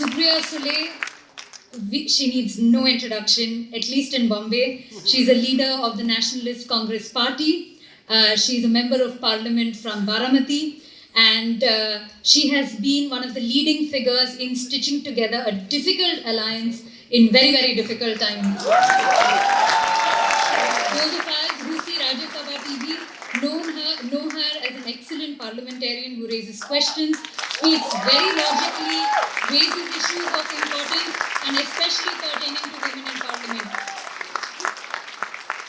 Supriya Sule, she needs no introduction, at least in Bombay. She's a leader of the Nationalist Congress Party. She's a member of parliament from Baramati. And she has been one of the leading figures in stitching together a difficult alliance in very, very difficult times. Those of us who see Rajya Sabha TV know her as an excellent parliamentarian who raises questions, speaks very logically, raises issues of importance, and especially pertaining to women in parliament.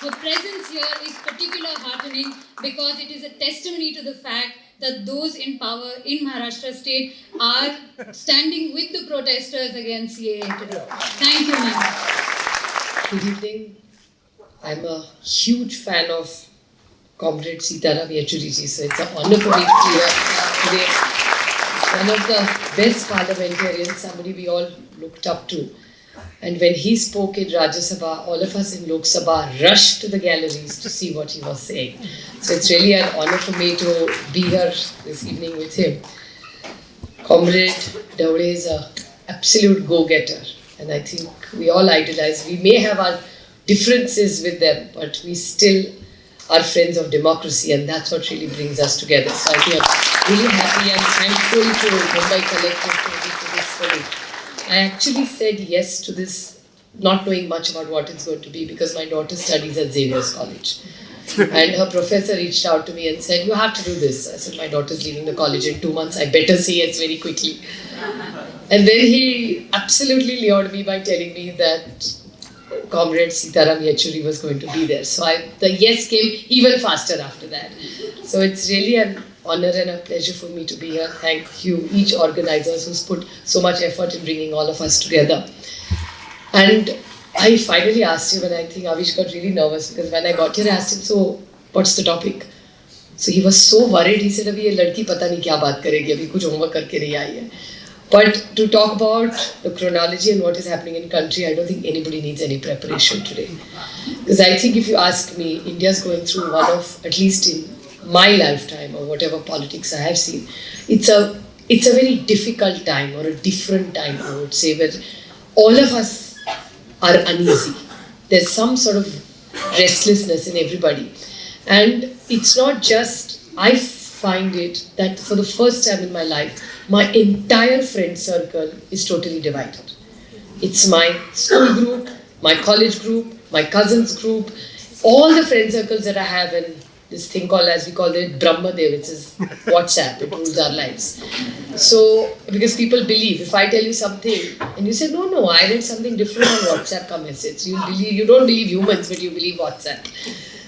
Her presence here is particularly heartening because it is a testimony to the fact that those in power in Maharashtra state are standing with the protesters against CAA today. Thank you, ma'am. Good evening. I'm a huge fan of Comrade Sitaram Yechury ji, so it's an honor for me to be here today. One of the best parliamentarians, somebody we all looked up to. And when he spoke in Rajya Sabha, all of us in Lok Sabha rushed to the galleries to see what he was saying. So it's really an honor for me to be here this evening with him. Comrade Daude is an absolute go-getter, and I think we all idolize. We may have our differences with them, but we still are friends of democracy, and that's what really brings us together. So I think I'm really happy and thankful to Mumbai Collective to this for me. I actually said yes to this, not knowing much about what it's going to be, because my daughter studies at Xavier's College. And her professor reached out to me and said, you have to do this. I said, my daughter's leaving the college in 2 months, I better say yes very quickly. And then he absolutely lured me by telling me that Comrade Sitaram Yechury was going to be there. So the yes came even faster after that. So it's really an honor and a pleasure for me to be here. Thank you, each organizer who's put so much effort in bringing all of us together. And I finally asked him, and I think Avish got really nervous because when I got here, I asked him, so what's the topic? So he was so worried. He said, "Abhi ye ladki pata nahi kya baat karegi, abhi kuch homework karke nahi aayi hai." But to talk about the chronology and what is happening in country, I don't think anybody needs any preparation today. Because I think if you ask me, India's going through one of, at least in my lifetime or whatever politics I have seen, it's a very difficult time or a different time, I would say, where all of us are uneasy. There's some sort of restlessness in everybody. And it's not just, I find it that for the first time in my life, my entire friend circle is totally divided. It's my school group, my college group, my cousins group, all the friend circles that I have, and this thing called, as we call it, Brahmadev, which is WhatsApp, it rules our lives. So, because people believe, if I tell you something, and you say, no, I read something different on WhatsApp ka message. You don't believe humans, but you believe WhatsApp.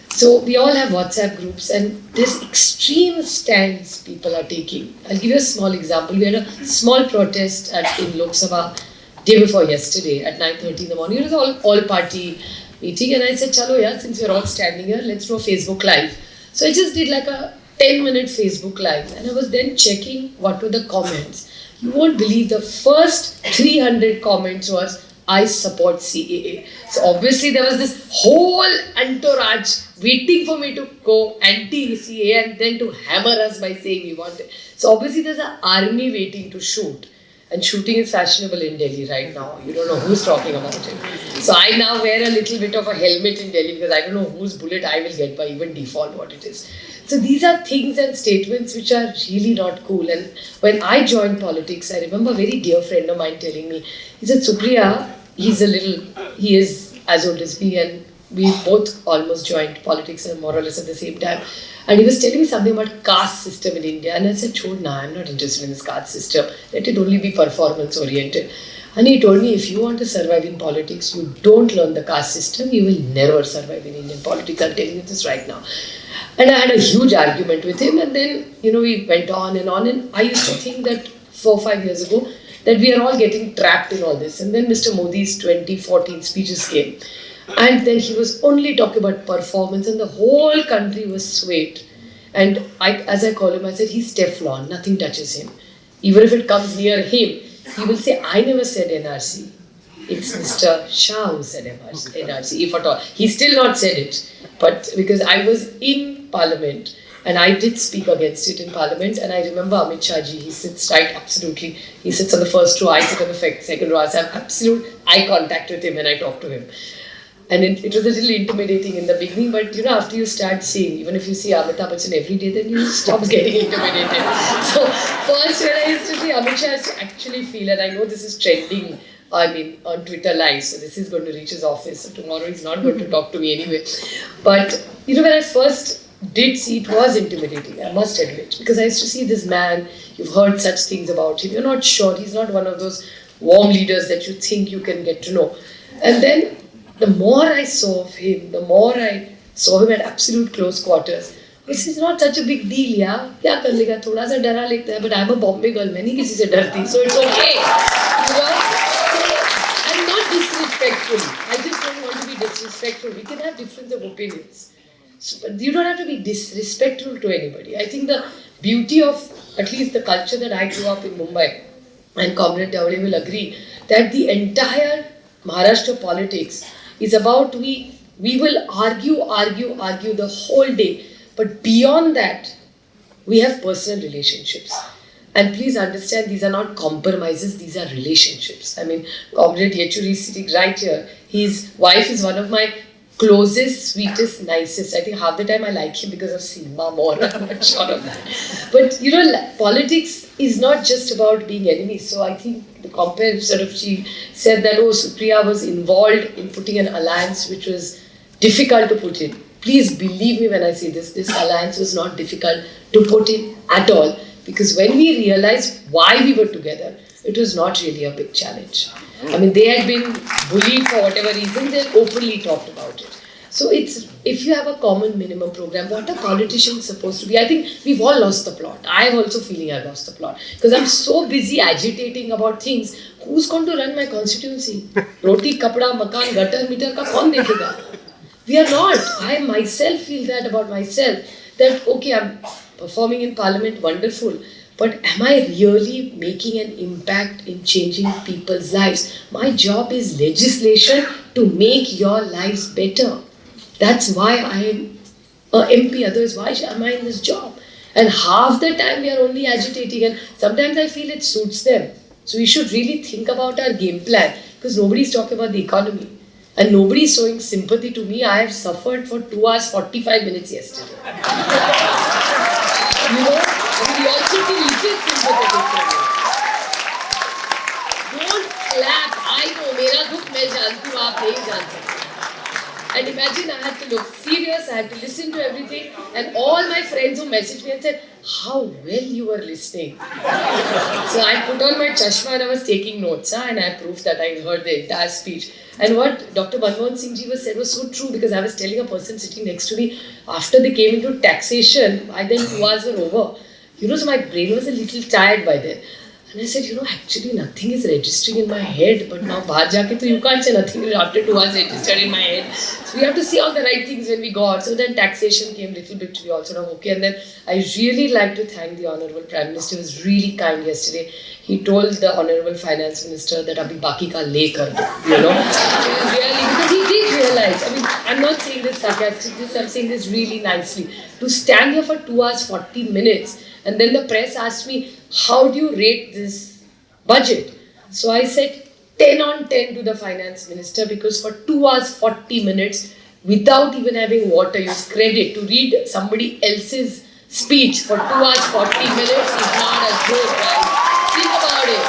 So, we all have WhatsApp groups, and there's extreme stands people are taking. I'll give you a small example. We had a small protest in Lok Sabha day before yesterday at 9:30 in the morning. It was all-party meeting, and I said, chalo yaar, since we're all standing here, let's do a Facebook Live. So I just did like a 10-minute Facebook Live, and I was then checking what were the comments. You won't believe the first 300 comments was, I support CAA. So obviously there was this whole entourage waiting for me to go anti-CAA and then to hammer us by saying we want it. So obviously there's an army waiting to shoot. And shooting is fashionable in Delhi right now. You don't know who's talking about it. So I now wear a little bit of a helmet in Delhi because I don't know whose bullet I will get by even default what it is. So these are things and statements which are really not cool. And when I joined politics, I remember a very dear friend of mine telling me, he said, Supriya, he is as old as me, and we both almost joined politics and more or less at the same time. And he was telling me something about caste system in India. And I said, I'm not interested in this caste system. Let it only be performance oriented. And he told me, if you want to survive in politics, you don't learn the caste system, you will never survive in Indian politics. I'm telling you this right now. And I had a huge argument with him. And then, we went on. And I used to think that 4 or 5 years ago, that we are all getting trapped in all this. And then Mr. Modi's 2014 speeches came. And then he was only talking about performance, and the whole country was swayed. And as I call him, I said, he's Teflon, nothing touches him. Even if it comes near him, he will say, I never said NRC. It's Mr. Shah who said NRC, if at all. He still not said it. But because I was in Parliament And I did speak against it in Parliament. And I remember Amit Shah ji, he sits right, absolutely. He sits on the first row, I sit on the second row. I have absolute eye contact with him when I talk to him. And it was a little intimidating in the beginning, but you know, after you start seeing, even if you see Amitabh Bachchan every day, then you stop getting intimidated. So first when I used to see Amit Shah, I used to actually feel, and I know this is trending, on Twitter Live, so this is going to reach his office, so tomorrow he's not going to talk to me anyway. But you know, when I first did see, it was intimidating, I must admit, because I used to see this man, you've heard such things about him, you're not sure, he's not one of those warm leaders that you think you can get to know. And then the more I saw of him, the more I saw him at absolute close quarters. This is not such a big deal, yeah? क्या कर लेगा, थोड़ा सा डरा लेता है, but I'm a Bombay girl, मैं नहीं किसी से डरती, so it's okay. You know? So, I'm not disrespectful. I just don't want to be disrespectful. We can have difference of opinions. So, but you don't have to be disrespectful to anybody. I think the beauty of at least the culture that I grew up in Mumbai, and Comrade Dawade will agree, that the entire Maharashtra politics is about we will argue the whole day, but beyond that, we have personal relationships. And please understand, these are not compromises, these are relationships. I mean, Comrade Yechuri is sitting right here. His wife is one of my closest, sweetest, nicest. I think half the time I like him because of Seema more, I'm not sure of that. But you know, politics is not just about being enemies. So I think the compare sort of, she said that, oh, Supriya was involved in putting an alliance which was difficult to put in. Please believe me when I say this alliance was not difficult to put in at all. Because when we realized why we were together, it was not really a big challenge. I mean, they had been bullied for whatever reason, they openly talked about it. So it's, if you have a common minimum program, what are politicians supposed to be? I think we've all lost the plot. I am also feeling I lost the plot. Because I'm so busy agitating about things. Who's going to run my constituency? Roti, kapda, makan, gutter, meter ka kaun dekhega? We are not. I myself feel that about myself. That, okay, I'm performing in Parliament, wonderful. But am I really making an impact in changing people's lives? My job is legislation to make your lives better. That's why I am an MP, otherwise why am I in this job? And half the time we are only agitating, and sometimes I feel it suits them. So we should really think about our game plan, because nobody's talking about the economy. And nobody is showing sympathy to me. I have suffered for 2 hours 45 minutes yesterday. You know, we also be little sympathetic to me. Don't clap. I know, मेरा दुख मैं जानती हूँ, आप नहीं जान सकते. And imagine I had to look serious, I had to listen to everything, and all my friends who messaged me and said, how well you were listening. So I put on my chashma and I was taking notes, and I proved that I heard the entire speech. And what Dr. Manmohan Singh ji said was so true, because I was telling a person sitting next to me, after they came into taxation, by then 2 hours were over. You know, so my brain was a little tired by then. And I said, you know, actually nothing is registering in my head, but now bahar jaake to you can't say nothing after 2 hours registered in my head. So we have to see all the right things when we go out. So then taxation came a little bit, we also know, okay. And then I really like to thank the Honourable Prime Minister. He was really kind yesterday. He told the Honourable Finance Minister that abhi baki ka le kar do, you know. Really, because he did realize, I mean, I'm not saying this sarcastically, I'm saying this really nicely. To stand here for 2 hours 40 minutes, and then the press asked me, how do you rate this budget? So I said 10 on 10 to the finance minister, because for 2 hours 40 minutes, without even having water, use credit to read somebody else's speech for 2 hours 40 minutes is not a joke, right? Think about it.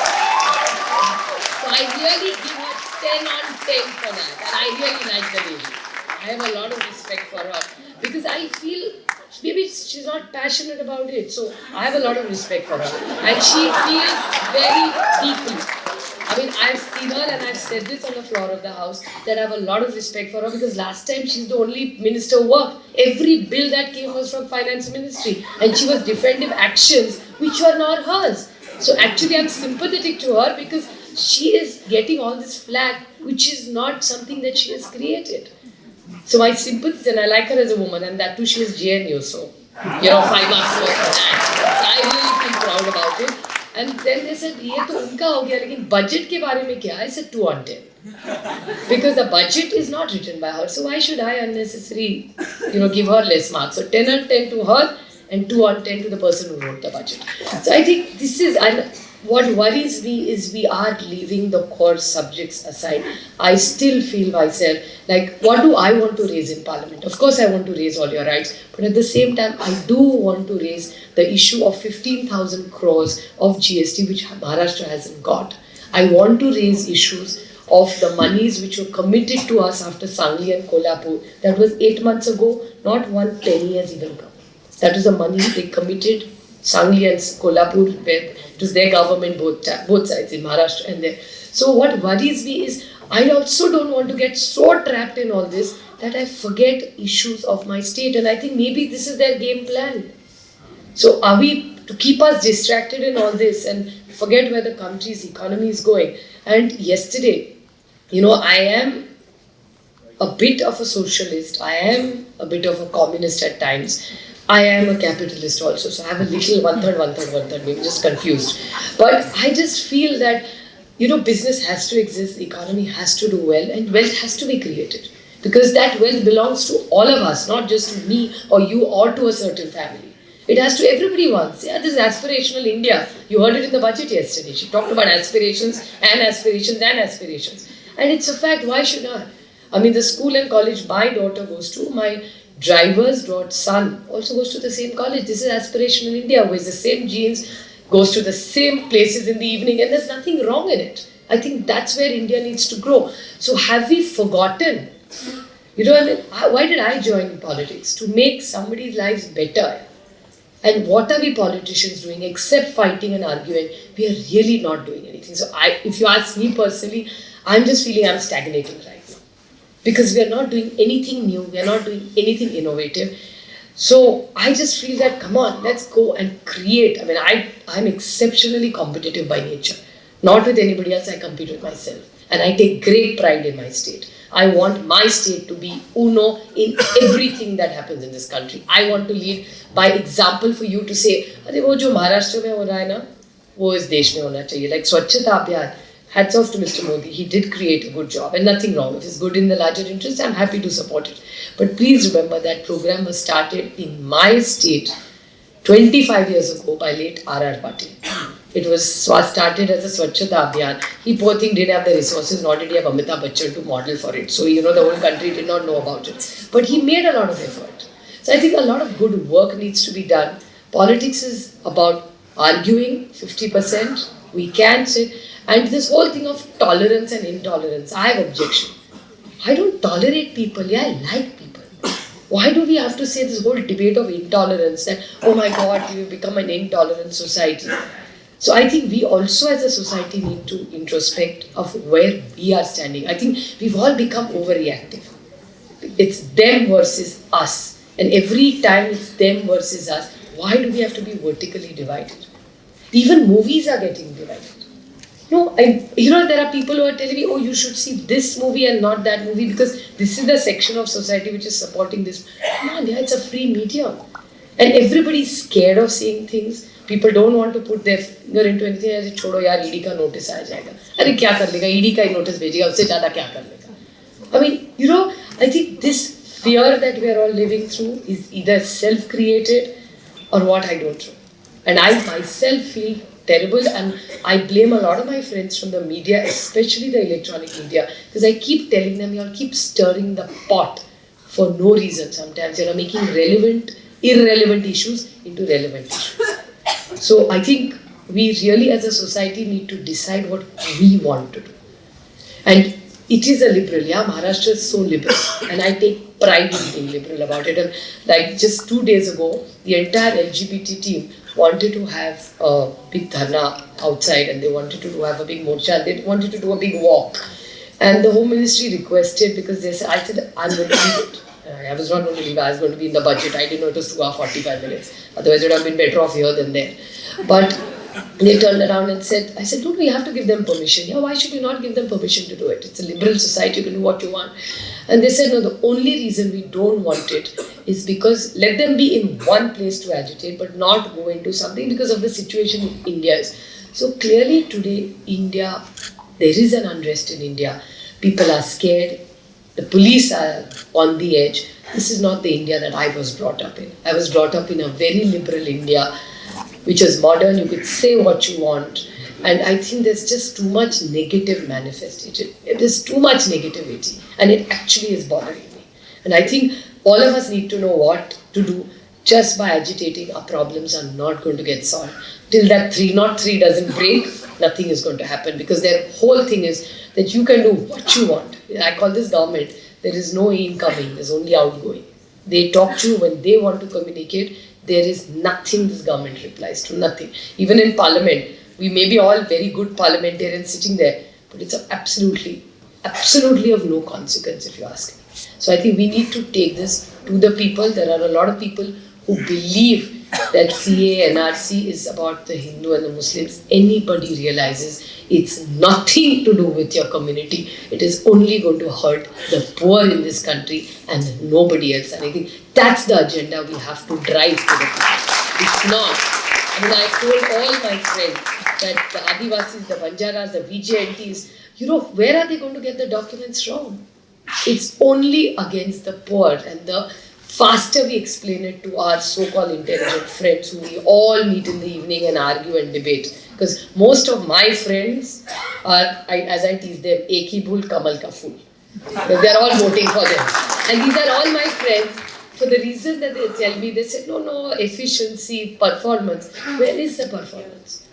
So I really give her 10 on 10 for that. And I really like the lady. I have a lot of respect for her, because I feel maybe she's not passionate about it. So I have a lot of respect for her. And she feels very deeply. I mean, I've seen her, and I've said this on the floor of the house, that I have a lot of respect for her, because last time she's the only minister who worked. Every bill that came was from finance ministry, and she was defending actions which were not hers. So actually I'm sympathetic to her, because she is getting all this flack which is not something that she has created. So my sympathies, and I like her as a woman, and that too she is JNU, so, you know, 5 marks for that. So I really feel proud about it. And then they said, ये तो उनका हो गया, लेकिन budget के बारे में क्या? I said 2 on 10. Because the budget is not written by her, so why should I unnecessarily, you know, give her less marks? So 10 on 10 to her, and 2 on 10 to the person who wrote the budget. So I think this is, and what worries me is we are leaving the core subjects aside. I still feel myself like, what do I want to raise in Parliament? Of course I want to raise all your rights, but at the same time I do want to raise the issue of 15,000 crores of GST which Maharashtra hasn't got. I want to raise issues of the monies which were committed to us after Sangli and Kolhapur. That was 8 months ago, not one penny has even come. That is the money they committed, Sangli and Kolhapur, where it was their government, both sides, in Maharashtra and there. So what worries me is, I also don't want to get so trapped in all this that I forget issues of my state. And I think maybe this is their game plan. So are we to keep us distracted in all this and forget where the country's economy is going? And yesterday, I am a bit of a socialist. I am a bit of a communist at times. I am a capitalist also, so I have a little one-third, maybe just confused. But I just feel that, business has to exist, the economy has to do well, and wealth has to be created. Because that wealth belongs to all of us, not just to me or you or to a certain family. It has to everybody once. Yeah, this is aspirational India. You heard it in the budget yesterday. She talked about aspirations and aspirations and aspirations. And it's a fact, why should I? I mean, the school and college my daughter goes to, my driver's son also goes to the same college. This is aspirational India, wears the same jeans, goes to the same places in the evening, and there's nothing wrong in it. I think that's where India needs to grow. So have we forgotten? Why did I join politics? To make somebody's lives better. And what are we politicians doing except fighting and arguing? We are really not doing anything. So if you ask me personally, I'm just feeling I'm stagnating right now. Because we are not doing anything new, we are not doing anything innovative. So I just feel that, come on, let's go and create. I mean, I'm exceptionally competitive by nature. Not with anybody else, I compete with myself. And I take great pride in my state. I want my state to be uno in everything that happens in this country. I want to lead by example for you to say, अरे वो जो महाराष्ट्र में हो रहा है ना, वो इस देश में होना चाहिए. Like स्वच्छता अभियान. Hats off to Mr. Modi. He did create a good job and nothing wrong. If it's good in the larger interest, I'm happy to support it. But please remember that program was started in my state 25 years ago by late R.R. Patil. It was started as a Swachhata Abhiyan. He, poor thing, didn't have the resources, nor did he have Amitabh Bachchan to model for it. So, the whole country did not know about it. But he made a lot of effort. So I think a lot of good work needs to be done. Politics is about arguing 50%. We can sit. And this whole thing of tolerance and intolerance, I have objection. I don't tolerate people. Yeah, I like people. Why do we have to say this whole debate of intolerance that, oh my God, we've become an intolerant society? So I think we also as a society need to introspect of where we are standing. I think we've all become overreactive. It's them versus us. And every time it's them versus us, why do we have to be vertically divided? Even movies are getting divided. There are people who are telling me, oh, you should see this movie and not that movie because this is the section of society which is supporting this. Come on, yeah, it's a free medium. And everybody's scared of saying things. People don't want to put their finger into anything. I say, छोड़ो यार, ED का notice आ जाएगा. अरे क्या कर लेगा? ED का ही notice भेजेगा. उससे ज़्यादा क्या कर लेगा? I mean, I think this fear that we are all living through is either self-created or what I don't know. And I myself feel terrible, and I blame a lot of my friends from the media, especially the electronic media, because I keep telling them, y'all keep stirring the pot for no reason sometimes. Making irrelevant issues into relevant issues. So I think we really as a society need to decide what we want to do. And it is a liberal, Maharashtra is so liberal, and I take pride in being liberal about it. And like just 2 days ago, the entire LGBT team wanted to have a big dharna outside, and they wanted to have a big morsha, they wanted to do a big walk. And the Home Ministry requested, because they said, I said, I'm going to leave it. I was not going to leave, I was going to be in the budget. I didn't know it was 2 hours 45 minutes. Otherwise it would have been better off here than there. But they turned around and said, I said, no, you have to give them permission. Yeah, why should you not give them permission to do it? It's a liberal society, you can do what you want. And they said, no, the only reason we don't want it is because let them be in one place to agitate, but not go into something because of the situation India is. So clearly today, India, there is an unrest in India. People are scared. The police are on the edge. this is not the India that I was brought up in. I was brought up in a very liberal India, which was modern. You could say what you want. And I think there's just too much negative manifestation. There's too much negativity. And it actually is bothering me. And I think all of us need to know what to do. Just by agitating, our problems are not going to get solved. Till that 303 doesn't break, nothing is going to happen. Because their whole thing is that you can do what you want. I call this government, there is no incoming, there's only outgoing. They talk to you when they want to communicate. There is nothing this government replies to, nothing. Even in parliament, we may be all very good parliamentarians sitting there, but it's absolutely of no consequence if you ask me. So I think we need to take this to the people. There are a lot of people who believe that CA, NRC is about the Hindu and the Muslims. Anybody realizes it's nothing to do with your community. It is only going to hurt the poor in this country and nobody else. And I think that's the agenda we have to drive to the people. It's not. I mean, I told all my friends that the Adivasis, the Banjaras, the VJNTs, where are they going to get the documents from? It's only against the poor, and the faster we explain it to our so-called intelligent friends who we all meet in the evening and argue and debate. Because most of my friends are, as I tease them, Ek hi bhul kamal ka phool. They're all voting for them. And these are all my friends. For the reason that they tell me, they say, no, efficiency, performance. Where is the performance?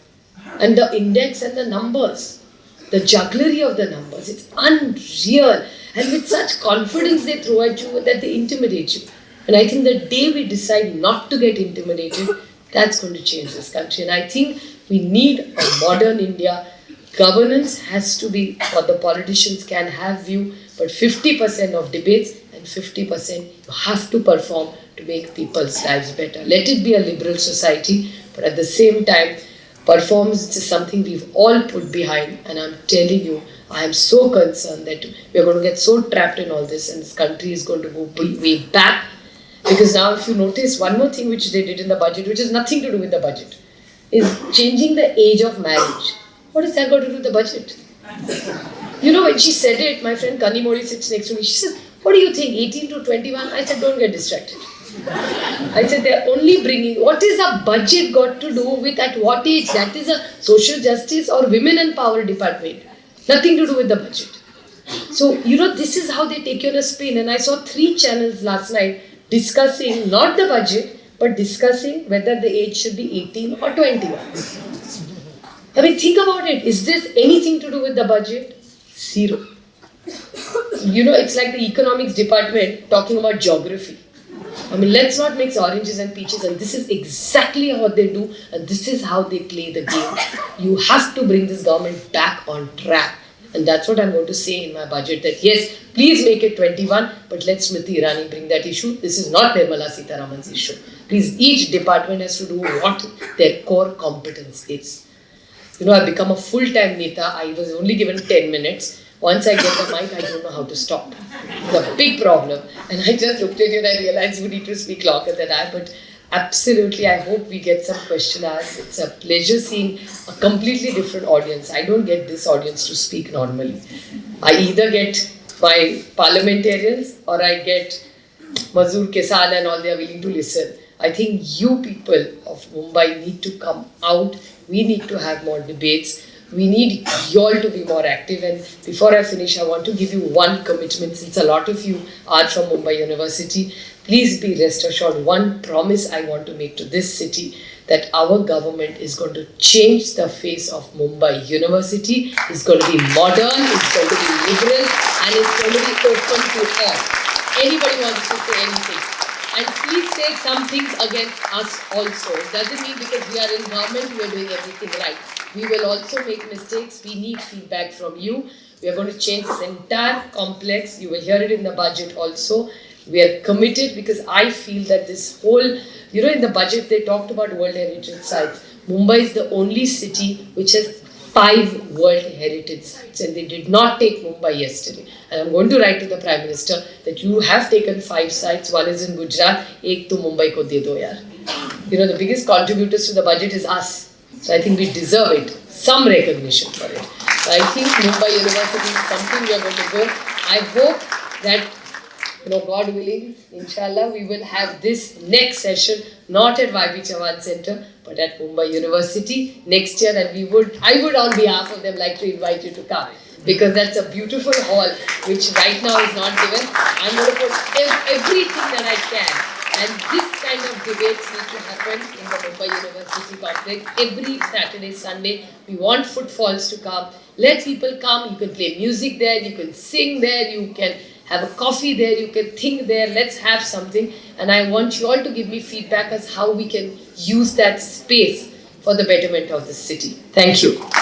And the index and the numbers, the jugglery of the numbers, it's unreal. And with such confidence they throw at you that they intimidate you. And I think the day we decide not to get intimidated, that's going to change this country. And I think we need a modern India. Governance has to be what the politicians can have view, but 50% of debates and 50% you have to perform to make people's lives better. Let it be a liberal society, but at the same time, performance is something we've all put behind. And I'm telling you, I am so concerned that we're going to get so trapped in all this and this country is going to go way back. Because now if you notice, one more thing which they did in the budget, which has nothing to do with the budget, is changing the age of marriage. What has that got to do with the budget? When she said it, my friend Kani Modi sits next to me. She says, what do you think, 18 to 21? I said, don't get distracted. I said, they're only bringing, what is a budget got to do with at what age? That is a social justice or women and power department. Nothing to do with the budget. So, this is how they take you on a spin. And I saw 3 channels last night discussing not the budget, but discussing whether the age should be 18 or 21. I mean, think about it. Is this anything to do with the budget? Zero. It's like the economics department talking about geography. I mean, let's not mix oranges and peaches, and this is exactly what they do, and this is how they play the game. You have to bring this government back on track. And that's what I'm going to say in my budget, that yes, please make it 21, but let Smriti Irani bring that issue. This is not Nirmala Sitharaman's issue. Please, each department has to do what their core competence is. I've become a full-time Neta. I was only given 10 minutes. Once I get the mic, I don't know how to stop. It's a big problem. And I just looked at you and I realized you need to speak longer than I, but absolutely, I hope we get some question asked. It's a pleasure seeing a completely different audience. I don't get this audience to speak normally. I either get my parliamentarians or I get Mazur Kesan and all, they are willing to listen. I think you people of Mumbai need to come out. We need to have more debates. We need you all to be more active. And before I finish, I want to give you one commitment, since a lot of you are from Mumbai University. Please be rest assured, one promise I want to make to this city, that our government is going to change the face of Mumbai University. It's going to be modern, it's going to be liberal, and it's going to be open to all. Anybody wants to say anything. And please say some things against us also. It doesn't mean because we are in government, we are doing everything right. We will also make mistakes. We need feedback from you. We are going to change this entire complex. You will hear it in the budget also. We are committed, because I feel that this whole, in the budget they talked about World Heritage Sites. Mumbai is the only city which has 5 World Heritage Sites, and they did not take Mumbai yesterday. And I'm going to write to the Prime Minister that you have taken 5 sites. One is in Gujarat, ek to Mumbai ko de do yaar. The biggest contributors to the budget is us. So I think we deserve it, some recognition for it. So I think Mumbai University is something we are going to go. I hope that God willing, inshallah, we will have this next session not at YP Chavan Center but at Mumbai University next year, and I would on behalf of them like to invite you to come, because that's a beautiful hall which right now is not given. I'm going to put everything that I can, and this kind of debates need to happen in the Mumbai University complex every Saturday, Sunday. We want footfalls to come. Let people come. You can play music there, you can sing there, you can have a coffee there, you can think there. Let's have something, and I want you all to give me feedback as how we can use that space for the betterment of the city. Thank you.